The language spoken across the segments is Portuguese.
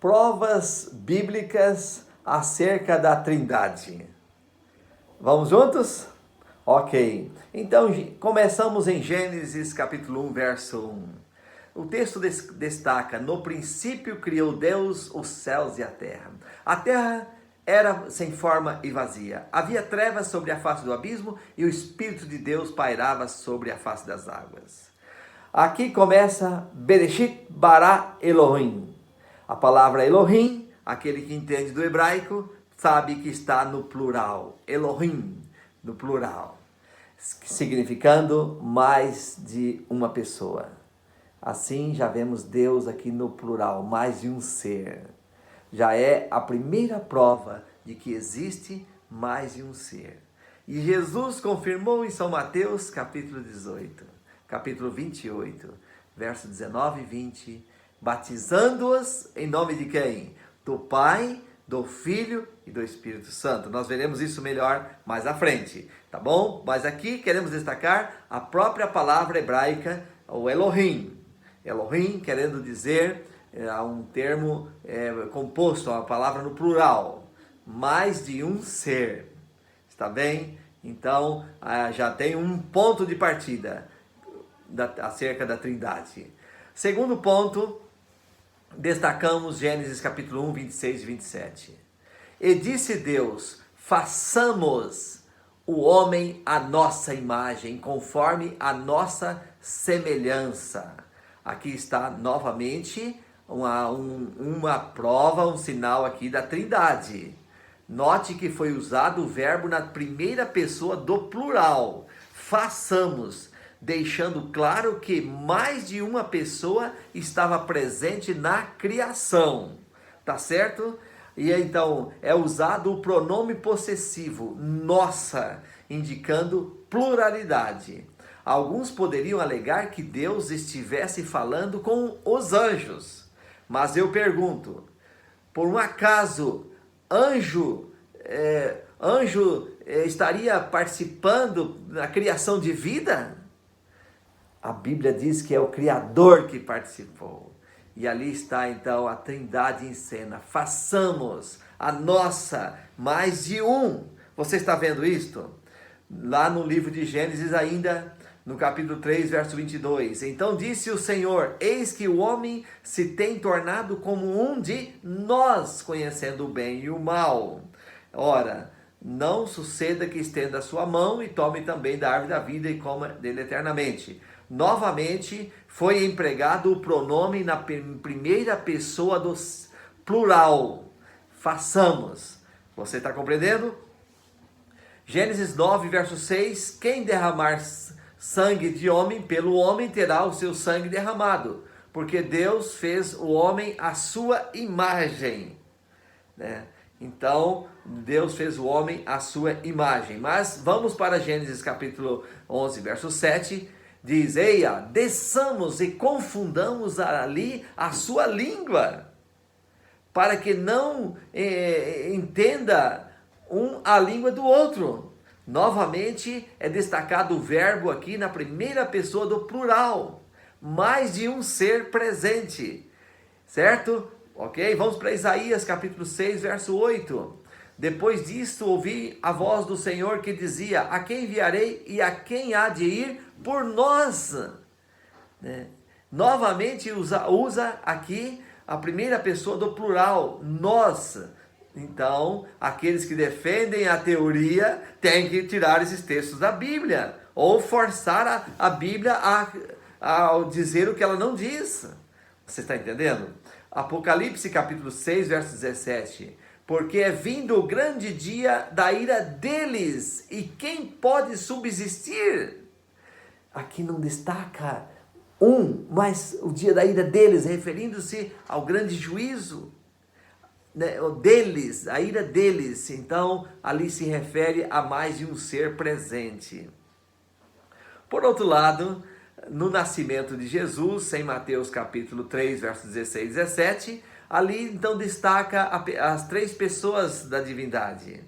provas bíblicas acerca da Trindade. Vamos juntos? Ok. Então, começamos em Gênesis capítulo 1, verso 1. O texto destaca: no princípio criou Deus os céus e a terra. A terra era sem forma e vazia. Havia trevas sobre a face do abismo e o Espírito de Deus pairava sobre a face das águas. Aqui começa Bereshit bara Elohim. A palavra Elohim, aquele que entende do hebraico, sabe que está no plural. Elohim, no plural, significando mais de uma pessoa. Assim já vemos Deus aqui no plural, mais de um ser. Já é a primeira prova de que existe mais de um ser. E Jesus confirmou em São Mateus capítulo 18, capítulo 28, verso 19 e 20, batizando-os em nome de quem? Do Pai, do Filho e do Espírito Santo. Nós veremos isso melhor mais à frente, tá bom? Mas aqui queremos destacar a própria palavra hebraica, o Elohim. Elohim querendo dizer, um termo composto, uma palavra no plural, mais de um ser. Está bem? Então, já tem um ponto de partida acerca da Trindade. Segundo ponto, destacamos Gênesis capítulo 1, 26 e 27. E disse Deus: façamos o homem à nossa imagem, conforme a nossa semelhança. Aqui está novamente uma prova, um sinal aqui da Trindade. Note que foi usado o verbo na primeira pessoa do plural. Façamos, deixando claro que mais de uma pessoa estava presente na criação. Tá certo? E então é usado o pronome possessivo, nossa, indicando pluralidade. Alguns poderiam alegar que Deus estivesse falando com os anjos. Mas eu pergunto, por um acaso, anjo estaria participando da criação de vida? A Bíblia diz que é o Criador que participou. E ali está então a Trindade em cena. Façamos a nossa, mais de um. Você está vendo isto? Lá no livro de Gênesis ainda, no capítulo 3, verso 22. Então disse o Senhor: eis que o homem se tem tornado como um de nós, conhecendo o bem e o mal. Ora, não suceda que estenda a sua mão e tome também da árvore da vida e coma dele eternamente. Novamente foi empregado o pronome na primeira pessoa do plural. Façamos. Você está compreendendo? Gênesis 9, verso 6. Quem derramar sangue de homem, pelo homem terá o seu sangue derramado, porque Deus fez o homem à sua imagem, né? Então, Deus fez o homem à sua imagem. Mas vamos para Gênesis capítulo 11, verso 7, diz: eia, desçamos e confundamos ali a sua língua, para que não entenda a língua do outro. Novamente é destacado o verbo aqui na primeira pessoa do plural, mais de um ser presente, certo? Ok? Vamos para Isaías capítulo 6, verso 8. Depois disto ouvi a voz do Senhor que dizia: a quem enviarei e a quem há de ir por nós? Né? Novamente usa aqui a primeira pessoa do plural, nós. Então, aqueles que defendem a teoria têm que tirar esses textos da Bíblia, ou forçar a Bíblia a dizer o que ela não diz. Você está entendendo? Apocalipse capítulo 6, verso 17. Porque é vindo o grande dia da ira deles, e quem pode subsistir? Aqui não destaca mas o dia da ira deles, referindo-se ao grande juízo. Deles, a ira deles. Então ali se refere a mais de um ser presente. Por outro lado, no nascimento de Jesus, em Mateus capítulo 3, versos 16 e 17, ali então destaca as três pessoas da divindade.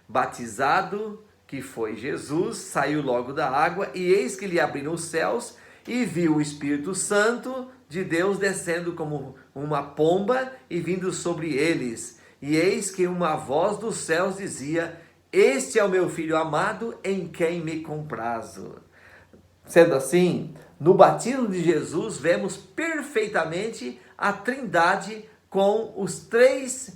Batizado, que foi Jesus, saiu logo da água, e eis que lhe abriram os céus, e viu o Espírito Santo de Deus descendo como uma pomba e vindo sobre eles. E eis que uma voz dos céus dizia: Este é o meu filho amado, em quem me comprazo. Sendo assim, no batismo de Jesus, vemos perfeitamente a Trindade com os três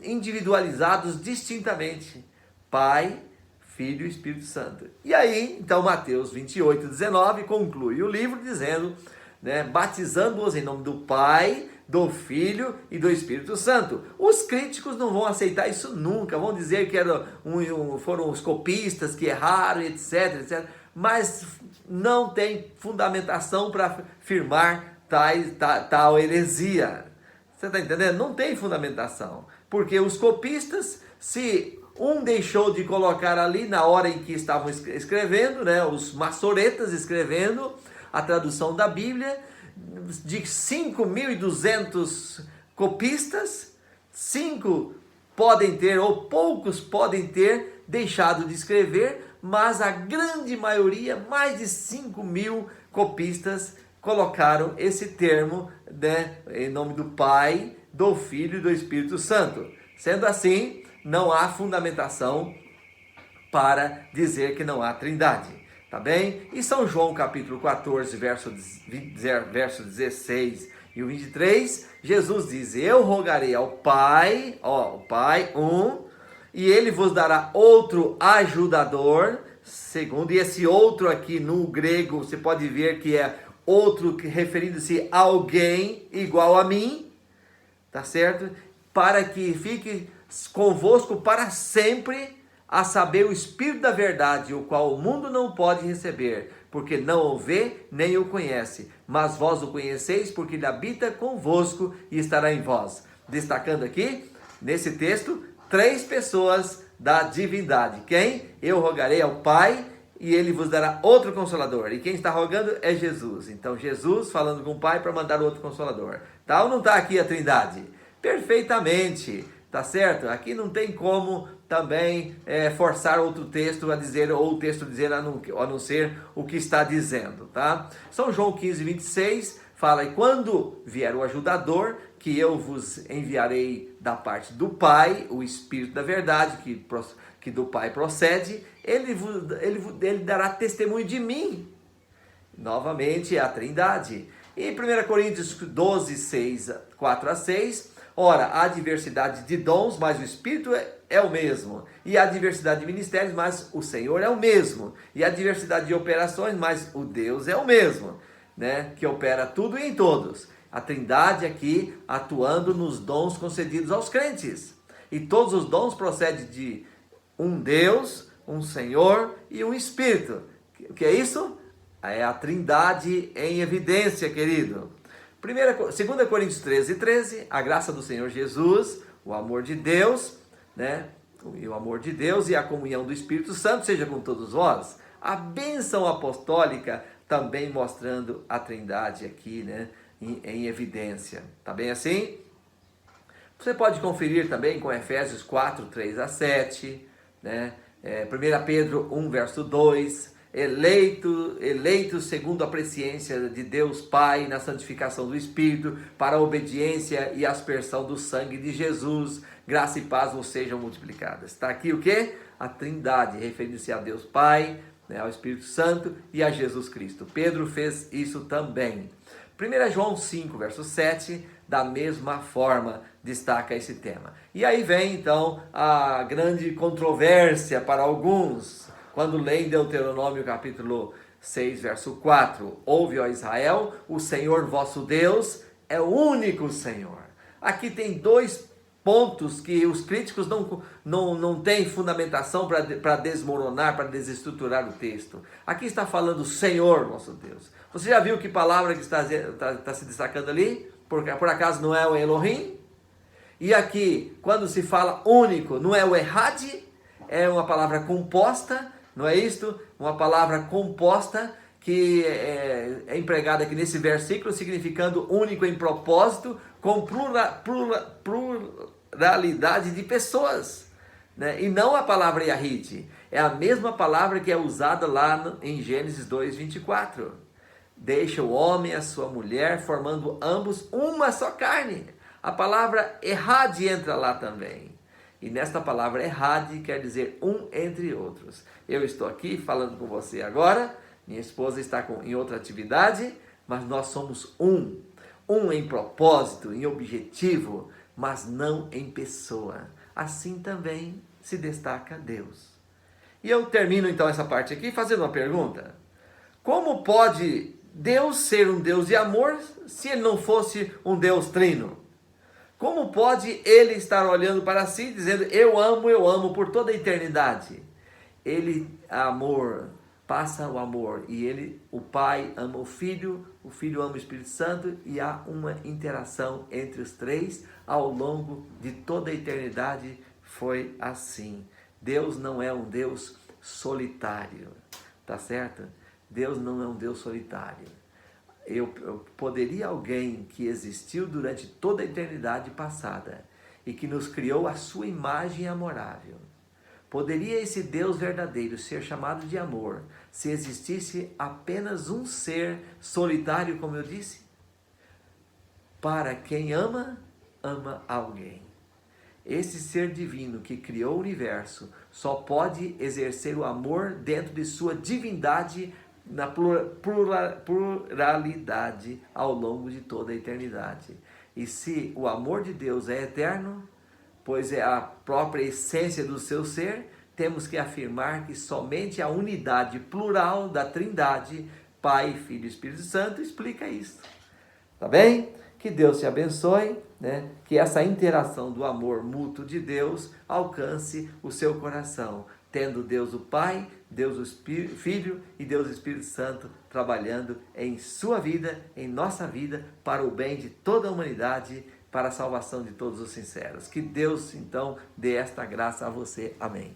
individualizados distintamente: Pai, Filho e Espírito Santo. E aí, então, Mateus 28, 19 conclui o livro dizendo, né, batizando-os em nome do Pai, do Filho e do Espírito Santo. Os críticos não vão aceitar isso nunca, vão dizer que foram os copistas que erraram, etc, etc. Mas não tem fundamentação para afirmar tal heresia. Você está entendendo? Não tem fundamentação. Porque os copistas, se um deixou de colocar ali na hora em que estavam escrevendo, né, os maçoretas escrevendo a tradução da Bíblia, de 5.200 copistas, 5 podem ter, ou poucos podem ter deixado de escrever, mas a grande maioria, mais de 5.000 copistas, colocaram esse termo, né, em nome do Pai, do Filho e do Espírito Santo. Sendo assim, não há fundamentação para dizer que não há Trindade. Tá bem? E São João capítulo 14, verso 16 e o 23, Jesus diz: Eu rogarei ao Pai, o Pai, e ele vos dará outro ajudador, segundo, e esse outro aqui no grego, você pode ver que é outro referindo-se a alguém igual a mim, tá certo? Para que fique convosco para sempre, a saber, o Espírito da verdade, o qual o mundo não pode receber, porque não o vê nem o conhece, mas vós o conheceis, porque ele habita convosco e estará em vós. Destacando aqui, nesse texto, 3 pessoas da divindade. Quem? Eu rogarei ao Pai, e ele vos dará outro Consolador. E quem está rogando é Jesus. Então, Jesus falando com o Pai para mandar outro Consolador. Tá ou não está aqui a Trindade? Perfeitamente. Tá certo? Aqui não tem como também forçar outro texto a dizer, ou o texto dizer a não ser o que está dizendo, tá? São João 15, 26 fala: E quando vier o ajudador, que eu vos enviarei da parte do Pai, o Espírito da verdade, que do Pai procede, ele dará testemunho de mim. Novamente é a Trindade. E 1 Coríntios 12, 6, 4 a 6, ora, há diversidade de dons, mas o Espírito é o mesmo. E há diversidade de ministérios, mas o Senhor é o mesmo. E há diversidade de operações, mas o Deus é o mesmo, né? Que opera tudo e em todos. A Trindade aqui atuando nos dons concedidos aos crentes. E todos os dons procedem de um Deus, um Senhor e um Espírito. O que é isso? É a Trindade em evidência, querido. 2 Coríntios 13, 13, a graça do Senhor Jesus, o amor de Deus, né? E o amor de Deus e a comunhão do Espírito Santo seja com todos vós. A bênção apostólica também mostrando a Trindade aqui, né? Em evidência. Tá bem assim? Você pode conferir também com Efésios 4, 3 a 7, né? 1 Pedro 1, verso 2, eleito segundo a presciência de Deus Pai na santificação do Espírito, para a obediência e aspersão do sangue de Jesus, graça e paz vos sejam multiplicadas. Está aqui o que? A Trindade, referindo-se a Deus Pai, né, ao Espírito Santo e a Jesus Cristo. Pedro fez isso também. 1 João 5, verso 7, da mesma forma, destaca esse tema. E aí vem então a grande controvérsia para alguns, quando leem Deuteronômio capítulo 6, verso 4. Ouve, ó Israel, o Senhor vosso Deus é o único Senhor. Aqui tem 2 pontos que os críticos não têm fundamentação para desmoronar, para desestruturar o texto. Aqui está falando Senhor nosso Deus. Você já viu que palavra que está se destacando ali? Por acaso não é o Elohim? E aqui, quando se fala único, não é o Ehad? É uma palavra composta, não é isto? Uma palavra composta que é empregada aqui nesse versículo, significando único em propósito, com pluralidade de pessoas, né? E não a palavra Yahid, é a mesma palavra que é usada lá em Gênesis 2, 24. deixa o homem e a sua mulher, formando ambos uma só carne. A palavra errad entra lá também. E nesta palavra errad quer dizer um entre outros. Eu estou aqui falando com você agora, minha esposa está em outra atividade, mas nós somos um. Um em propósito, em objetivo, mas não em pessoa. Assim também se destaca Deus. E eu termino então essa parte aqui fazendo uma pergunta. Como pode Deus ser um Deus de amor se ele não fosse um Deus trino? Como pode ele estar olhando para si dizendo eu amo por toda a eternidade? Ele, amor, passa o amor e ele, o Pai ama o Filho ama o Espírito Santo e há uma interação entre os três ao longo de toda a eternidade. Foi assim. Deus não é um Deus solitário, tá certo? Deus não é um Deus solitário. Poderia alguém que existiu durante toda a eternidade passada e que nos criou a sua imagem amorável, poderia esse Deus verdadeiro ser chamado de amor se existisse apenas um ser solitário, como eu disse? Para quem ama, ama alguém. Esse ser divino que criou o universo só pode exercer o amor dentro de sua divindade na pluralidade ao longo de toda a eternidade. E se o amor de Deus é eterno, pois é a própria essência do seu ser, temos que afirmar que somente a unidade plural da Trindade, Pai, Filho e Espírito Santo, explica isso. Tá bem? Que Deus te abençoe, né? Que essa interação do amor mútuo de Deus alcance o seu coração, tendo Deus o Pai, Deus o Filho e Deus o Espírito Santo trabalhando em sua vida, em nossa vida, para o bem de toda a humanidade, para a salvação de todos os sinceros. Que Deus, então, dê esta graça a você. Amém.